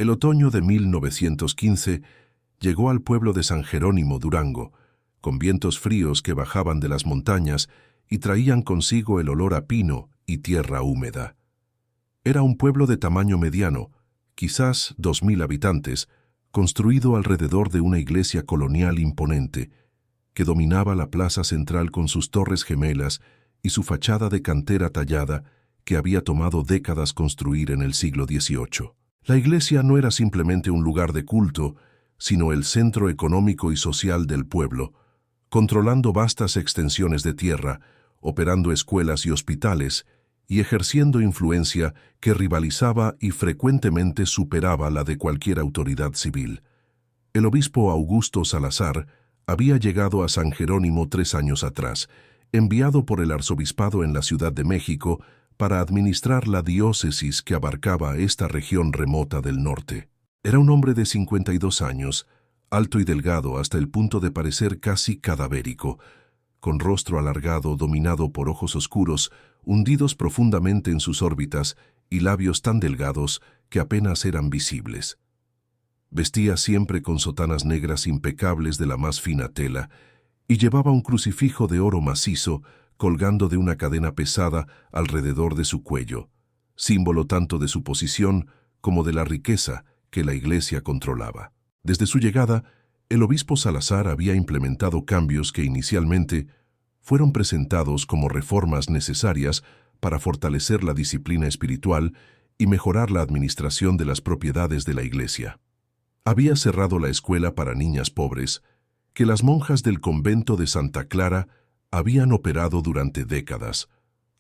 El otoño de 1915 llegó al pueblo de San Jerónimo, Durango, con vientos fríos que bajaban de las montañas y traían consigo el olor a pino y tierra húmeda. Era un pueblo de tamaño mediano, quizás 2000 habitantes, construido alrededor de una iglesia colonial imponente, que dominaba la plaza central con sus torres gemelas y su fachada de cantera tallada que había tomado décadas construir en el siglo XVIII. La iglesia no era simplemente un lugar de culto, sino el centro económico y social del pueblo, controlando vastas extensiones de tierra, operando escuelas y hospitales, y ejerciendo influencia que rivalizaba y frecuentemente superaba la de cualquier autoridad civil. El obispo Augusto Salazar había llegado a San Jerónimo 3 años atrás, enviado por el arzobispado en la Ciudad de México para administrar la diócesis que abarcaba esta región remota del norte. Era un hombre de 52 años, alto y delgado hasta el punto de parecer casi cadavérico, con rostro alargado dominado por ojos oscuros, hundidos profundamente en sus órbitas y labios tan delgados que apenas eran visibles. Vestía siempre con sotanas negras impecables de la más fina tela y llevaba un crucifijo de oro macizo colgando de una cadena pesada alrededor de su cuello, símbolo tanto de su posición como de la riqueza que la iglesia controlaba. Desde su llegada, el obispo Salazar había implementado cambios que inicialmente fueron presentados como reformas necesarias para fortalecer la disciplina espiritual y mejorar la administración de las propiedades de la iglesia. Había cerrado la escuela para niñas pobres, que las monjas del convento de Santa Clara habían operado durante décadas,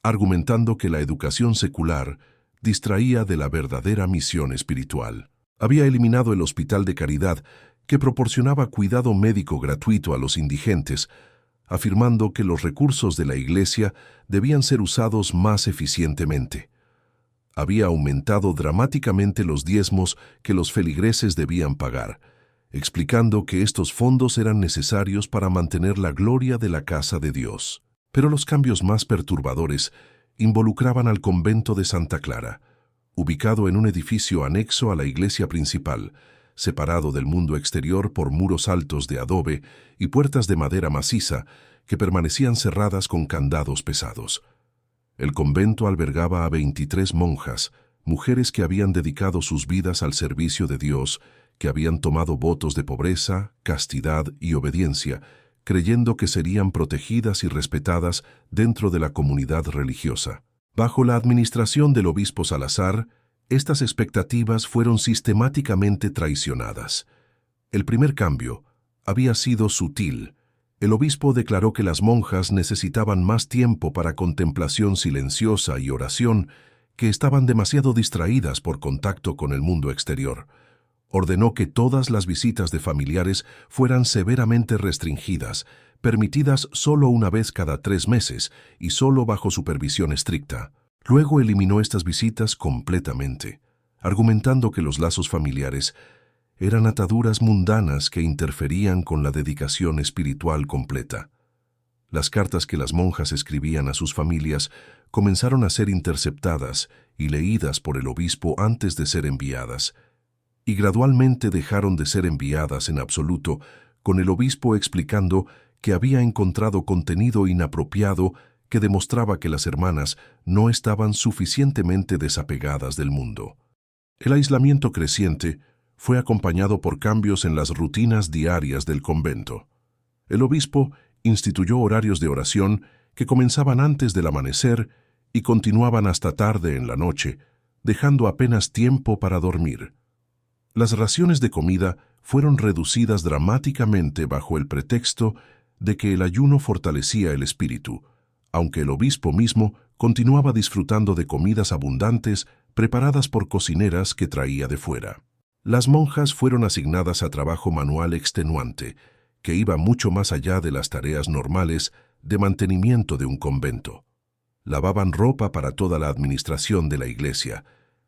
argumentando que la educación secular distraía de la verdadera misión espiritual. Había eliminado el hospital de caridad, que proporcionaba cuidado médico gratuito a los indigentes, afirmando que los recursos de la iglesia debían ser usados más eficientemente. Había aumentado dramáticamente los diezmos que los feligreses debían pagar, explicando que estos fondos eran necesarios para mantener la gloria de la casa de Dios. Pero los cambios más perturbadores involucraban al convento de Santa Clara, ubicado en un edificio anexo a la iglesia principal, separado del mundo exterior por muros altos de adobe y puertas de madera maciza que permanecían cerradas con candados pesados. El convento albergaba a 23 monjas, mujeres que habían dedicado sus vidas al servicio de Dios, que habían tomado votos de pobreza, castidad y obediencia, creyendo que serían protegidas y respetadas dentro de la comunidad religiosa. Bajo la administración del obispo Salazar, estas expectativas fueron sistemáticamente traicionadas. El primer cambio había sido sutil. El obispo declaró que las monjas necesitaban más tiempo para contemplación silenciosa y oración, que estaban demasiado distraídas por contacto con el mundo exterior. Ordenó que todas las visitas de familiares fueran severamente restringidas, permitidas solo una vez cada 3 meses y solo bajo supervisión estricta. Luego eliminó estas visitas completamente, argumentando que los lazos familiares eran ataduras mundanas que interferían con la dedicación espiritual completa. Las cartas que las monjas escribían a sus familias comenzaron a ser interceptadas y leídas por el obispo antes de ser enviadas, y gradualmente dejaron de ser enviadas en absoluto, con el obispo explicando que había encontrado contenido inapropiado que demostraba que las hermanas no estaban suficientemente desapegadas del mundo. El aislamiento creciente fue acompañado por cambios en las rutinas diarias del convento. El obispo instituyó horarios de oración que comenzaban antes del amanecer y continuaban hasta tarde en la noche, dejando apenas tiempo para dormir. Las raciones de comida fueron reducidas dramáticamente bajo el pretexto de que el ayuno fortalecía el espíritu, aunque el obispo mismo continuaba disfrutando de comidas abundantes preparadas por cocineras que traía de fuera. Las monjas fueron asignadas a trabajo manual extenuante, que iba mucho más allá de las tareas normales de mantenimiento de un convento. Lavaban ropa para toda la administración de la iglesia,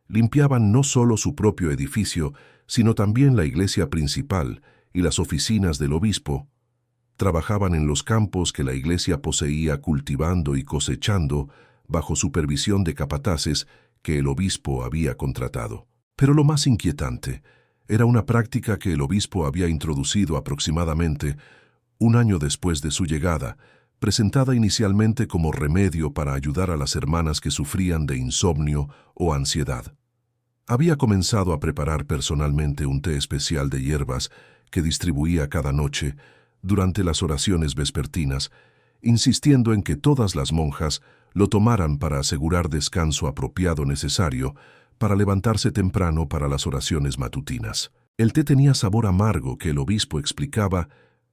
limpiaban no solo su propio edificio, sino también la iglesia principal y las oficinas del obispo. Trabajaban en los campos que la iglesia poseía cultivando y cosechando bajo supervisión de capataces que el obispo había contratado. Pero lo más inquietante era una práctica que el obispo había introducido aproximadamente un año después de su llegada, presentada inicialmente como remedio para ayudar a las hermanas que sufrían de insomnio o ansiedad. Había comenzado a preparar personalmente un té especial de hierbas que distribuía cada noche durante las oraciones vespertinas, insistiendo en que todas las monjas lo tomaran para asegurar descanso apropiado necesario para levantarse temprano para las oraciones matutinas. El té tenía sabor amargo que el obispo explicaba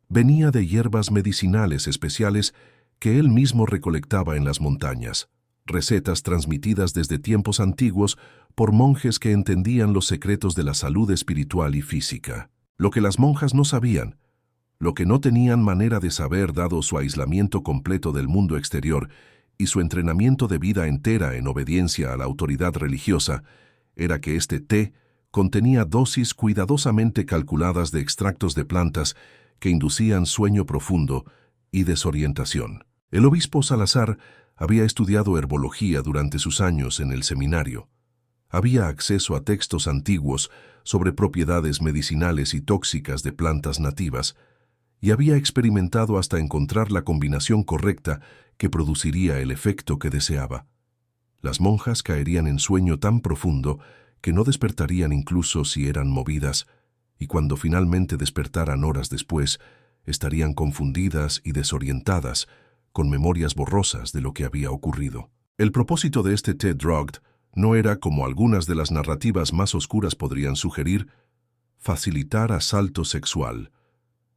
venía de hierbas medicinales especiales que él mismo recolectaba en las montañas, recetas transmitidas desde tiempos antiguos por monjes que entendían los secretos de la salud espiritual y física. Lo que las monjas no sabían, lo que no tenían manera de saber dado su aislamiento completo del mundo exterior y su entrenamiento de vida entera en obediencia a la autoridad religiosa, era que este té contenía dosis cuidadosamente calculadas de extractos de plantas que inducían sueño profundo y desorientación. El obispo Salazar había estudiado herbología durante sus años en el seminario. Había acceso a textos antiguos sobre propiedades medicinales y tóxicas de plantas nativas, y había experimentado hasta encontrar la combinación correcta que produciría el efecto que deseaba. Las monjas caerían en sueño tan profundo que no despertarían incluso si eran movidas, y cuando finalmente despertaran horas después, estarían confundidas y desorientadas, con memorias borrosas de lo que había ocurrido. El propósito de este té drugged no era, como algunas de las narrativas más oscuras podrían sugerir, facilitar asalto sexual.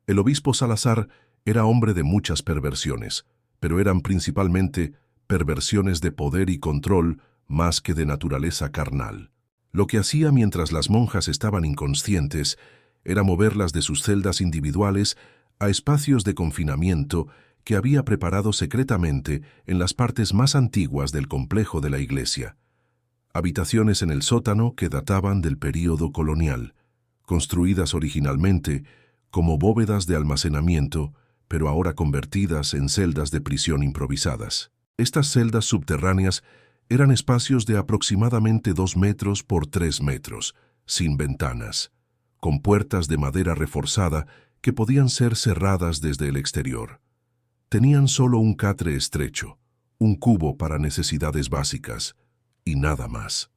El obispo Salazar era hombre de muchas perversiones, pero eran principalmente perversiones de poder y control más que de naturaleza carnal. Lo que hacía mientras las monjas estaban inconscientes era moverlas de sus celdas individuales a espacios de confinamiento que había preparado secretamente en las partes más antiguas del complejo de la iglesia. Habitaciones en el sótano que databan del período colonial, construidas originalmente como bóvedas de almacenamiento, pero ahora convertidas en celdas de prisión improvisadas. Estas celdas subterráneas eran espacios de aproximadamente 2 metros por 3 metros, sin ventanas, con puertas de madera reforzada que podían ser cerradas desde el exterior. Tenían solo un catre estrecho, un cubo para necesidades básicas, y nada más.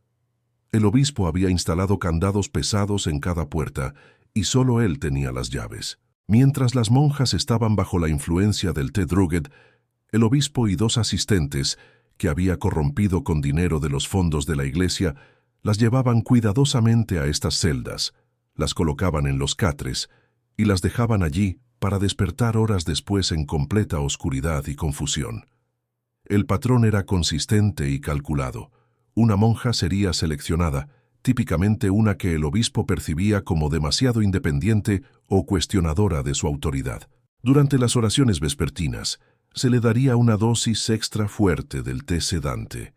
El obispo había instalado candados pesados en cada puerta y solo él tenía las llaves. Mientras las monjas estaban bajo la influencia del té drugged, el obispo y 2 asistentes, que había corrompido con dinero de los fondos de la iglesia, las llevaban cuidadosamente a estas celdas, las colocaban en los catres y las dejaban allí para despertar horas después en completa oscuridad y confusión. El patrón era consistente y calculado. Una monja sería seleccionada, típicamente una que el obispo percibía como demasiado independiente o cuestionadora de su autoridad. Durante las oraciones vespertinas, se le daría una dosis extra fuerte del té sedante,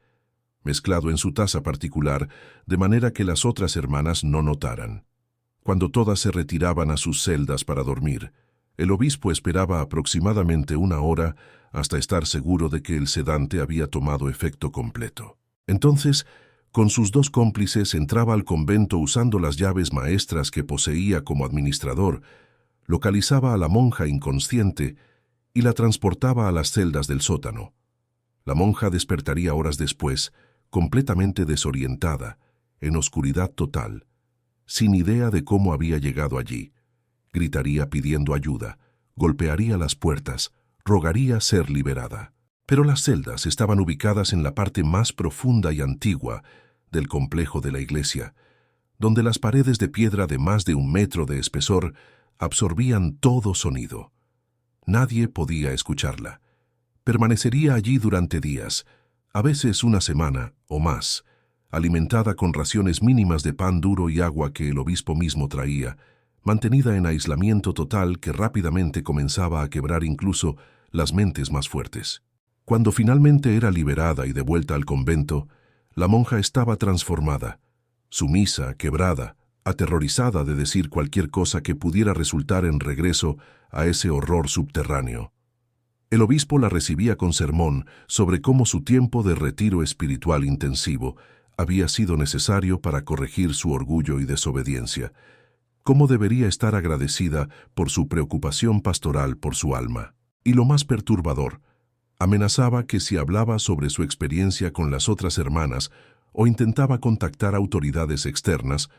mezclado en su taza particular, de manera que las otras hermanas no notaran. Cuando todas se retiraban a sus celdas para dormir, el obispo esperaba aproximadamente 1 hora hasta estar seguro de que el sedante había tomado efecto completo. Entonces, con sus 2 cómplices entraba al convento usando las llaves maestras que poseía como administrador, localizaba a la monja inconsciente y la transportaba a las celdas del sótano. La monja despertaría horas después, completamente desorientada, en oscuridad total, sin idea de cómo había llegado allí. Gritaría pidiendo ayuda, golpearía las puertas, rogaría ser liberada. Pero las celdas estaban ubicadas en la parte más profunda y antigua del complejo de la iglesia, donde las paredes de piedra de más de 1 metro de espesor absorbían todo sonido. Nadie podía escucharla. Permanecería allí durante días, a veces 1 semana o más, alimentada con raciones mínimas de pan duro y agua que el obispo mismo traía, mantenida en aislamiento total que rápidamente comenzaba a quebrar incluso las mentes más fuertes. Cuando finalmente era liberada y devuelta al convento, la monja estaba transformada, sumisa, quebrada, aterrorizada de decir cualquier cosa que pudiera resultar en regreso a ese horror subterráneo. El obispo la recibía con sermón sobre cómo su tiempo de retiro espiritual intensivo había sido necesario para corregir su orgullo y desobediencia. ¿Cómo debería estar agradecida por su preocupación pastoral por su alma? Y lo más perturbador, amenazaba que si hablaba sobre su experiencia con las otras hermanas o intentaba contactar autoridades externas,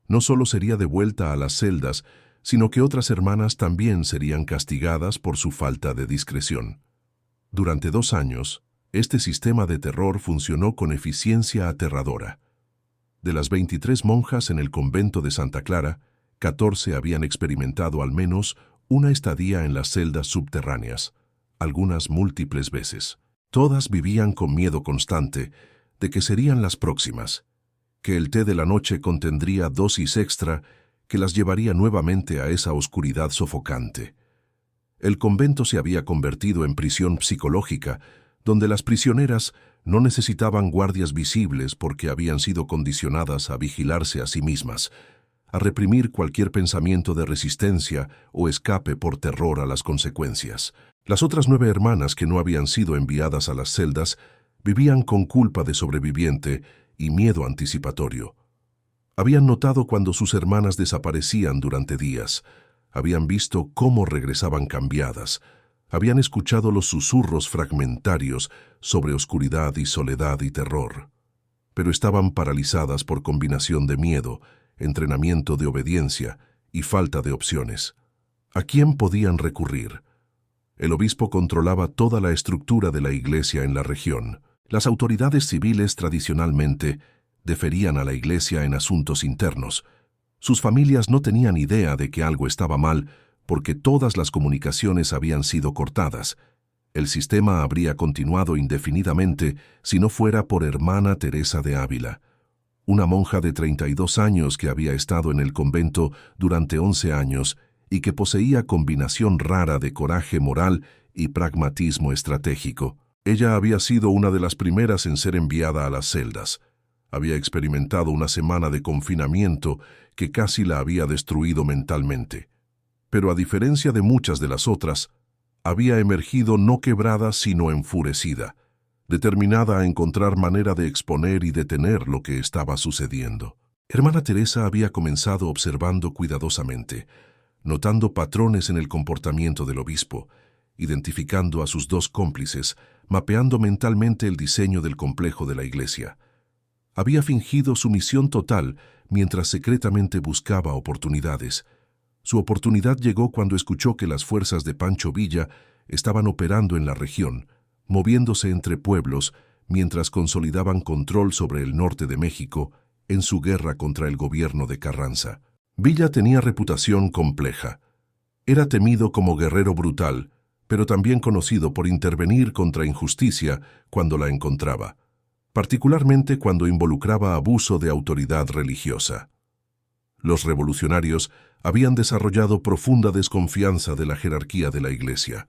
no solo sería devuelta a las celdas, sino que otras hermanas también serían castigadas por su falta de discreción. Durante 2 años, este sistema de terror funcionó con eficiencia aterradora. De las 23 monjas en el convento de Santa Clara, 14 habían experimentado al menos una estadía en las celdas subterráneas, algunas múltiples veces. Todas vivían con miedo constante de que serían las próximas, que el té de la noche contendría dosis extra que las llevaría nuevamente a esa oscuridad sofocante. El convento se había convertido en prisión psicológica, donde las prisioneras no necesitaban guardias visibles porque habían sido condicionadas a vigilarse a sí mismas, a reprimir cualquier pensamiento de resistencia o escape por terror a las consecuencias. Las otras 9 hermanas que no habían sido enviadas a las celdas vivían con culpa de sobreviviente y miedo anticipatorio. Habían notado cuando sus hermanas desaparecían durante días, habían visto cómo regresaban cambiadas, habían escuchado los susurros fragmentarios sobre oscuridad y soledad y terror, pero estaban paralizadas por combinación de miedo, entrenamiento de obediencia y falta de opciones. ¿A quién podían recurrir? El obispo controlaba toda la estructura de la iglesia en la región. Las autoridades civiles tradicionalmente deferían a la iglesia en asuntos internos. Sus familias no tenían idea de que algo estaba mal porque todas las comunicaciones habían sido cortadas. El sistema habría continuado indefinidamente si no fuera por hermana Teresa de Ávila, una monja de 32 años que había estado en el convento durante 11 años y que poseía combinación rara de coraje moral y pragmatismo estratégico. Ella había sido una de las primeras en ser enviada a las celdas. Había experimentado una semana de confinamiento que casi la había destruido mentalmente. Pero a diferencia de muchas de las otras, había emergido no quebrada sino enfurecida, determinada a encontrar manera de exponer y detener lo que estaba sucediendo. Hermana Teresa había comenzado observando cuidadosamente, notando patrones en el comportamiento del obispo, identificando a sus 2 cómplices, mapeando mentalmente el diseño del complejo de la iglesia. Había fingido sumisión total mientras secretamente buscaba oportunidades. Su oportunidad llegó cuando escuchó que las fuerzas de Pancho Villa estaban operando en la región, moviéndose entre pueblos mientras consolidaban control sobre el norte de México en su guerra contra el gobierno de Carranza. Villa tenía reputación compleja. Era temido como guerrero brutal, pero también conocido por intervenir contra injusticia cuando la encontraba, particularmente cuando involucraba abuso de autoridad religiosa. Los revolucionarios habían desarrollado profunda desconfianza de la jerarquía de la Iglesia,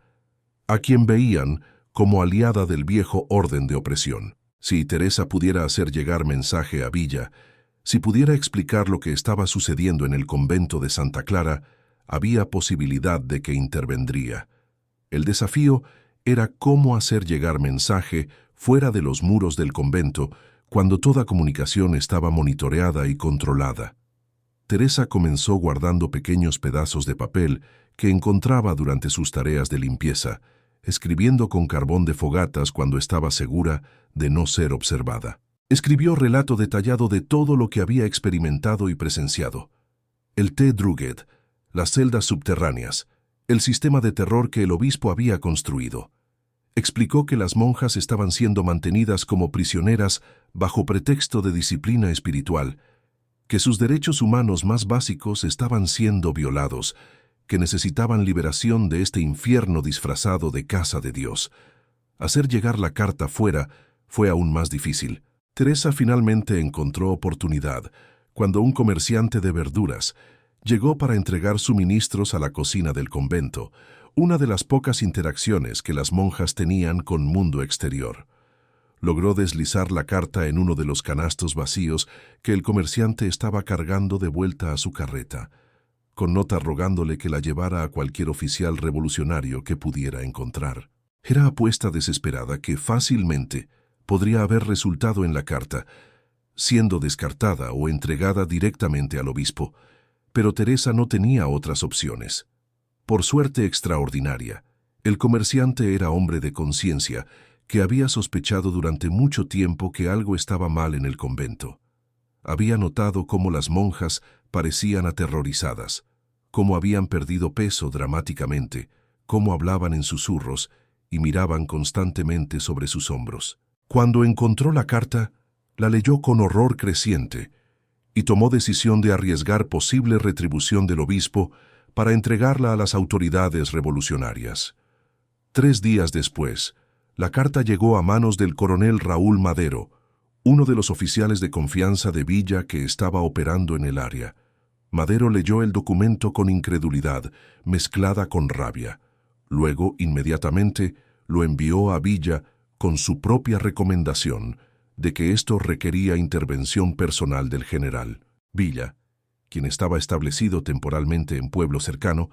a quien veían como aliada del viejo orden de opresión. Si Teresa pudiera hacer llegar mensaje a Villa, si pudiera explicar lo que estaba sucediendo en el convento de Santa Clara, había posibilidad de que intervendría. El desafío era cómo hacer llegar mensaje fuera de los muros del convento cuando toda comunicación estaba monitoreada y controlada. Teresa comenzó guardando pequeños pedazos de papel que encontraba durante sus tareas de limpieza, escribiendo con carbón de fogatas cuando estaba segura de no ser observada. Escribió relato detallado de todo lo que había experimentado y presenciado. El té Druget, las celdas subterráneas, el sistema de terror que el obispo había construido. Explicó que las monjas estaban siendo mantenidas como prisioneras bajo pretexto de disciplina espiritual, que sus derechos humanos más básicos estaban siendo violados, que necesitaban liberación de este infierno disfrazado de casa de Dios. Hacer llegar la carta fuera fue aún más difícil. Teresa finalmente encontró oportunidad cuando un comerciante de verduras llegó para entregar suministros a la cocina del convento, una de las pocas interacciones que las monjas tenían con mundo exterior. Logró deslizar la carta en uno de los canastos vacíos que el comerciante estaba cargando de vuelta a su carreta, con nota rogándole que la llevara a cualquier oficial revolucionario que pudiera encontrar. Era apuesta desesperada que fácilmente podría haber resultado en la carta, siendo descartada o entregada directamente al obispo, pero Teresa no tenía otras opciones. Por suerte extraordinaria, el comerciante era hombre de conciencia que había sospechado durante mucho tiempo que algo estaba mal en el convento. Había notado cómo las monjas parecían aterrorizadas, cómo habían perdido peso dramáticamente, cómo hablaban en susurros y miraban constantemente sobre sus hombros. Cuando encontró la carta, la leyó con horror creciente y tomó decisión de arriesgar posible retribución del obispo para entregarla a las autoridades revolucionarias. 3 días después, la carta llegó a manos del coronel Raúl Madero, uno de los oficiales de confianza de Villa que estaba operando en el área. Madero leyó el documento con incredulidad, mezclada con rabia. Luego, inmediatamente, lo envió a Villa con su propia recomendación de que esto requería intervención personal del general. Villa, quien estaba establecido temporalmente en pueblo cercano,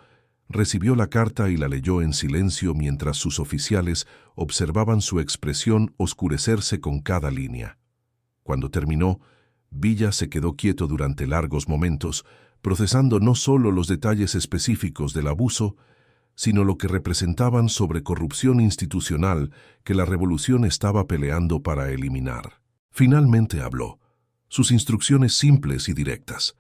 recibió la carta y la leyó en silencio mientras sus oficiales observaban su expresión oscurecerse con cada línea. Cuando terminó, Villa se quedó quieto durante largos momentos, procesando no solo los detalles específicos del abuso, sino lo que representaban sobre corrupción institucional que la revolución estaba peleando para eliminar. Finalmente habló. Sus instrucciones simples y directas.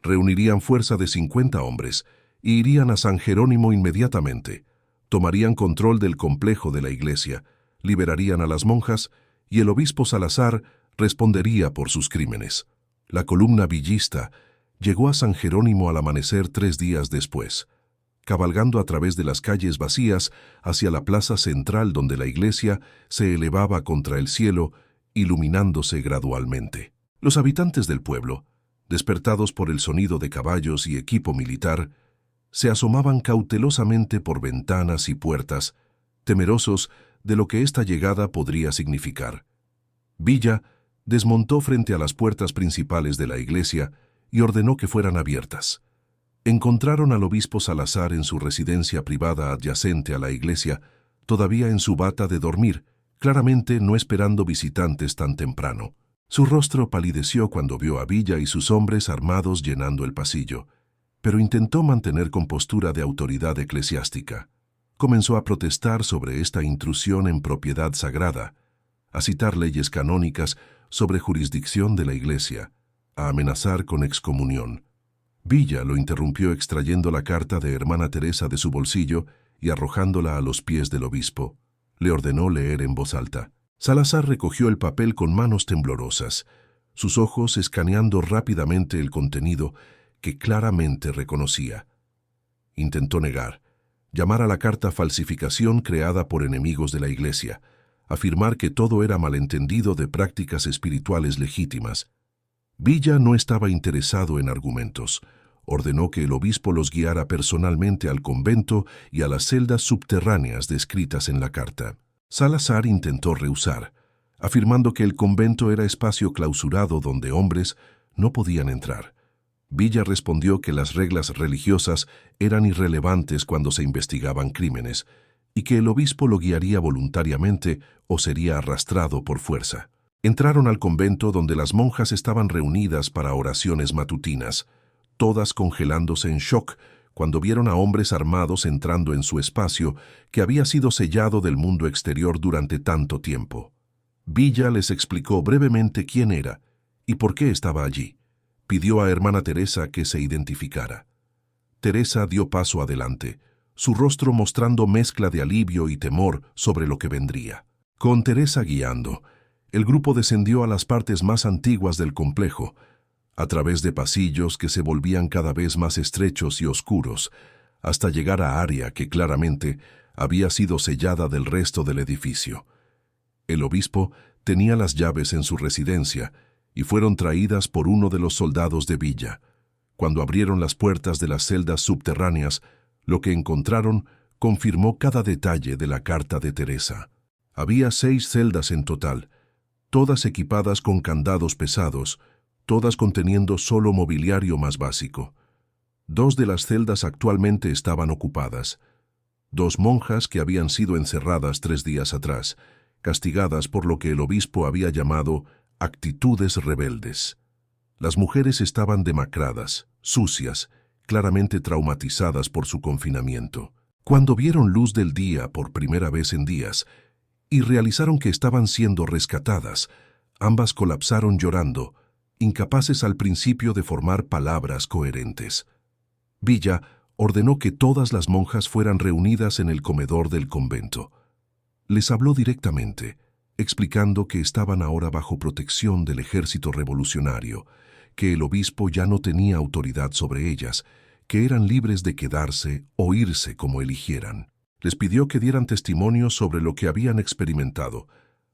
Reunirían fuerza de 50 hombres y irían a San Jerónimo inmediatamente. Tomarían control del complejo de la iglesia, liberarían a las monjas y el obispo Salazar respondería por sus crímenes. La columna villista llegó a San Jerónimo al amanecer 3 días después, cabalgando a través de las calles vacías hacia la plaza central donde la iglesia se elevaba contra el cielo, iluminándose gradualmente. Los habitantes del pueblo, despertados por el sonido de caballos y equipo militar, se asomaban cautelosamente por ventanas y puertas, temerosos de lo que esta llegada podría significar. Villa desmontó frente a las puertas principales de la iglesia y ordenó que fueran abiertas. Encontraron al obispo Salazar en su residencia privada adyacente a la iglesia, todavía en su bata de dormir, claramente no esperando visitantes tan temprano. Su rostro palideció cuando vio a Villa y sus hombres armados llenando el pasillo, pero intentó mantener compostura de autoridad eclesiástica. Comenzó a protestar sobre esta intrusión en propiedad sagrada, a citar leyes canónicas sobre jurisdicción de la iglesia, a amenazar con excomunión. Villa lo interrumpió extrayendo la carta de Hermana Teresa de su bolsillo y arrojándola a los pies del obispo. Le ordenó leer en voz alta. Salazar recogió el papel con manos temblorosas, sus ojos escaneando rápidamente el contenido que claramente reconocía. Intentó negar, llamar a la carta falsificación creada por enemigos de la iglesia, afirmar que todo era malentendido de prácticas espirituales legítimas. Villa no estaba interesado en argumentos. Ordenó que el obispo los guiara personalmente al convento y a las celdas subterráneas descritas en la carta. Salazar intentó rehusar, afirmando que el convento era espacio clausurado donde hombres no podían entrar. Villa respondió que las reglas religiosas eran irrelevantes cuando se investigaban crímenes y que el obispo lo guiaría voluntariamente o sería arrastrado por fuerza. Entraron al convento donde las monjas estaban reunidas para oraciones matutinas, todas congelándose en shock cuando vieron a hombres armados entrando en su espacio que había sido sellado del mundo exterior durante tanto tiempo. Villa les explicó brevemente quién era y por qué estaba allí. Pidió a Hermana Teresa que se identificara. Teresa dio paso adelante, su rostro mostrando mezcla de alivio y temor sobre lo que vendría. Con Teresa guiando, el grupo descendió a las partes más antiguas del complejo, a través de pasillos que se volvían cada vez más estrechos y oscuros, hasta llegar a área que claramente había sido sellada del resto del edificio. El obispo tenía las llaves en su residencia y fueron traídas por uno de los soldados de Villa. Cuando abrieron las puertas de las celdas subterráneas, lo que encontraron confirmó cada detalle de la carta de Teresa. Había 6 celdas en total, todas equipadas con candados pesados, todas conteniendo solo mobiliario más básico. 2 de las celdas actualmente estaban ocupadas. 2 monjas que habían sido encerradas 3 días atrás, castigadas por lo que el obispo había llamado actitudes rebeldes. Las mujeres estaban demacradas, sucias, claramente traumatizadas por su confinamiento. Cuando vieron luz del día por primera vez en días y realizaron que estaban siendo rescatadas, ambas colapsaron llorando, incapaces al principio de formar palabras coherentes. Villa ordenó que todas las monjas fueran reunidas en el comedor del convento. Les habló directamente, explicando que estaban ahora bajo protección del ejército revolucionario, que el obispo ya no tenía autoridad sobre ellas, que eran libres de quedarse o irse como eligieran. Les pidió que dieran testimonio sobre lo que habían experimentado,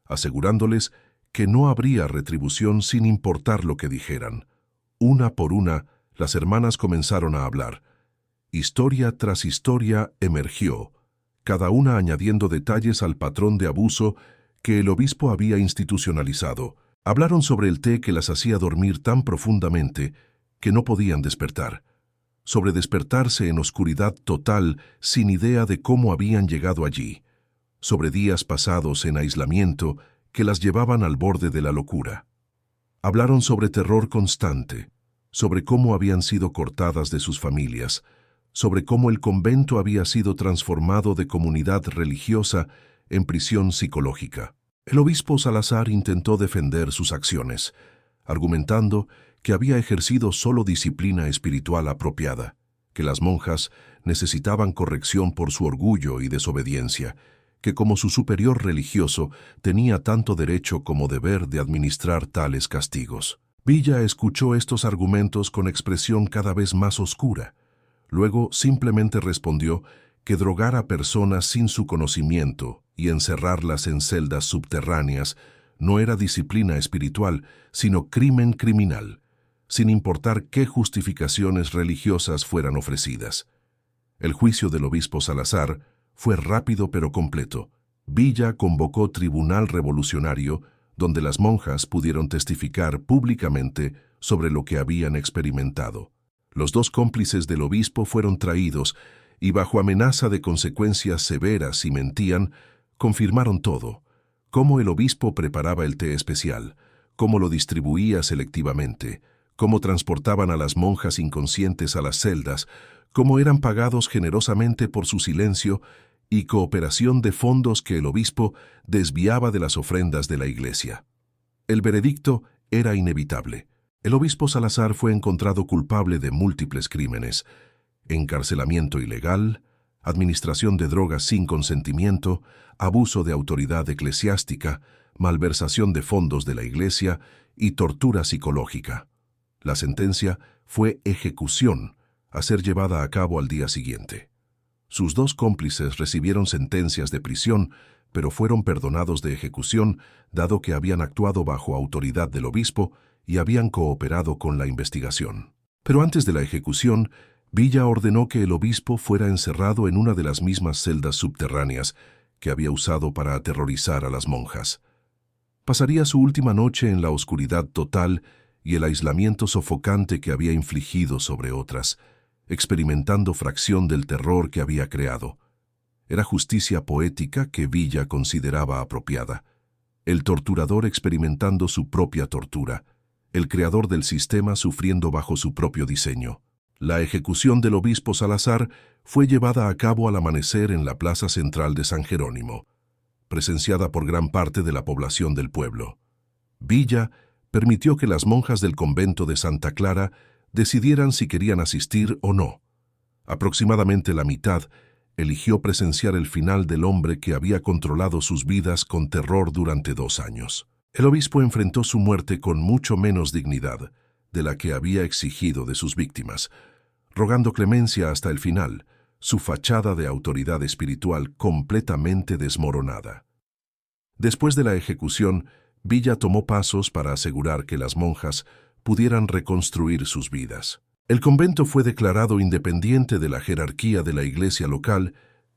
asegurándoles que no habría retribución sin importar lo que dijeran. Una por una, las hermanas comenzaron a hablar. Historia tras historia emergió, cada una añadiendo detalles al patrón de abuso que el obispo había institucionalizado. Hablaron sobre el té que las hacía dormir tan profundamente que no podían despertar, sobre despertarse en oscuridad total sin idea de cómo habían llegado allí, sobre días pasados en aislamiento que las llevaban al borde de la locura. Hablaron sobre terror constante, sobre cómo habían sido cortadas de sus familias, sobre cómo el convento había sido transformado de comunidad religiosa en prisión psicológica. El obispo Salazar intentó defender sus acciones, argumentando que había ejercido solo disciplina espiritual apropiada, que las monjas necesitaban corrección por su orgullo y desobediencia, que como su superior religioso tenía tanto derecho como deber de administrar tales castigos. Villa escuchó estos argumentos con expresión cada vez más oscura. Luego simplemente respondió que drogar a personas sin su conocimiento y encerrarlas en celdas subterráneas no era disciplina espiritual, sino crimen criminal, sin importar qué justificaciones religiosas fueran ofrecidas. El juicio del obispo Salazar fue rápido pero completo. Villa convocó tribunal revolucionario donde las monjas pudieron testificar públicamente sobre lo que habían experimentado. Los dos cómplices del obispo fueron traídos y bajo amenaza de consecuencias severas si mentían, confirmaron todo: cómo el obispo preparaba el té especial, cómo lo distribuía selectivamente, cómo transportaban a las monjas inconscientes a las celdas, cómo eran pagados generosamente por su silencio y cooperación de fondos que el obispo desviaba de las ofrendas de la iglesia. El veredicto era inevitable. El obispo Salazar fue encontrado culpable de múltiples crímenes: encarcelamiento ilegal, administración de drogas sin consentimiento, abuso de autoridad eclesiástica, malversación de fondos de la iglesia y tortura psicológica. La sentencia fue ejecución, a ser llevada a cabo al día siguiente. Sus dos cómplices recibieron sentencias de prisión, pero fueron perdonados de ejecución, dado que habían actuado bajo autoridad del obispo y habían cooperado con la investigación. Pero antes de la ejecución, Villa ordenó que el obispo fuera encerrado en una de las mismas celdas subterráneas que había usado para aterrorizar a las monjas. Pasaría su última noche en la oscuridad total y el aislamiento sofocante que había infligido sobre otras, experimentando fracción del terror que había creado. Era justicia poética que Villa consideraba apropiada. El torturador experimentando su propia tortura, el creador del sistema sufriendo bajo su propio diseño. La ejecución del obispo Salazar fue llevada a cabo al amanecer en la plaza central de San Jerónimo, presenciada por gran parte de la población del pueblo. Villa permitió que las monjas del convento de Santa Clara decidieran si querían asistir o no. Aproximadamente la mitad eligió presenciar el final del hombre que había controlado sus vidas con terror durante 2 años. El obispo enfrentó su muerte con mucho menos dignidad de la que había exigido de sus víctimas, rogando clemencia hasta el final, su fachada de autoridad espiritual completamente desmoronada. Después de la ejecución, Villa tomó pasos para asegurar que las monjas pudieran reconstruir sus vidas. El convento fue declarado independiente de la jerarquía de la iglesia local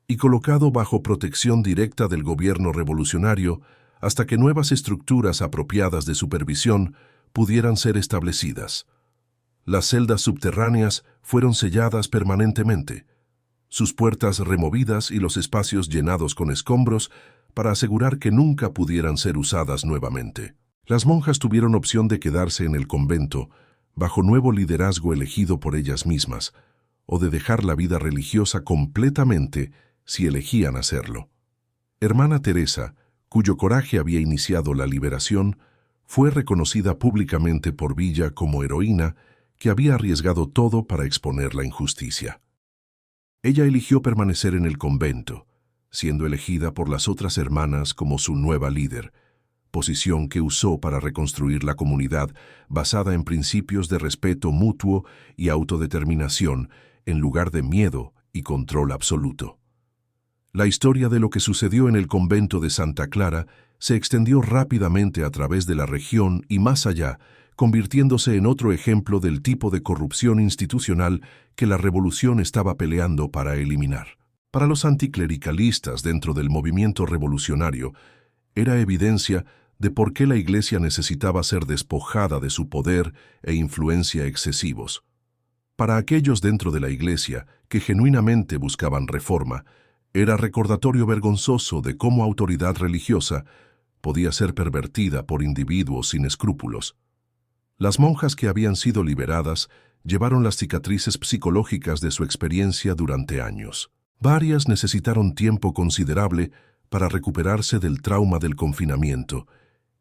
y colocado bajo protección directa del gobierno revolucionario hasta que nuevas estructuras apropiadas de supervisión pudieran ser establecidas. Las celdas subterráneas fueron selladas permanentemente, sus puertas removidas y los espacios llenados con escombros para asegurar que nunca pudieran ser usadas nuevamente. Las monjas tuvieron opción de quedarse en el convento, bajo nuevo liderazgo elegido por ellas mismas, o de dejar la vida religiosa completamente si elegían hacerlo. Hermana Teresa, cuyo coraje había iniciado la liberación, fue reconocida públicamente por Villa como heroína que había arriesgado todo para exponer la injusticia. Ella eligió permanecer en el convento, siendo elegida por las otras hermanas como su nueva líder, posición que usó para reconstruir la comunidad basada en principios de respeto mutuo y autodeterminación en lugar de miedo y control absoluto. La historia de lo que sucedió en el convento de Santa Clara se extendió rápidamente a través de la región y más allá, convirtiéndose en otro ejemplo del tipo de corrupción institucional que la revolución estaba peleando para eliminar. Para los anticlericalistas dentro del movimiento revolucionario, era evidencia de por qué la Iglesia necesitaba ser despojada de su poder e influencia excesivos. Para aquellos dentro de la Iglesia que genuinamente buscaban reforma, era recordatorio vergonzoso de cómo autoridad religiosa podía ser pervertida por individuos sin escrúpulos. Las monjas que habían sido liberadas llevaron las cicatrices psicológicas de su experiencia durante años. Varias necesitaron tiempo considerable para recuperarse del trauma del confinamiento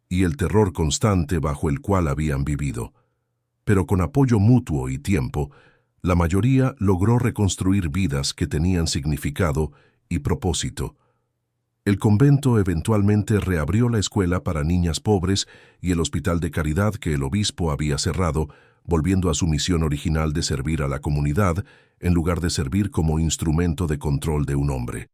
y el terror constante bajo el cual habían vivido. Pero con apoyo mutuo y tiempo, la mayoría logró reconstruir vidas que tenían significado y propósito. El convento eventualmente reabrió la escuela para niñas pobres y el hospital de caridad que el obispo había cerrado, volviendo a su misión original de servir a la comunidad en lugar de servir como instrumento de control de un hombre.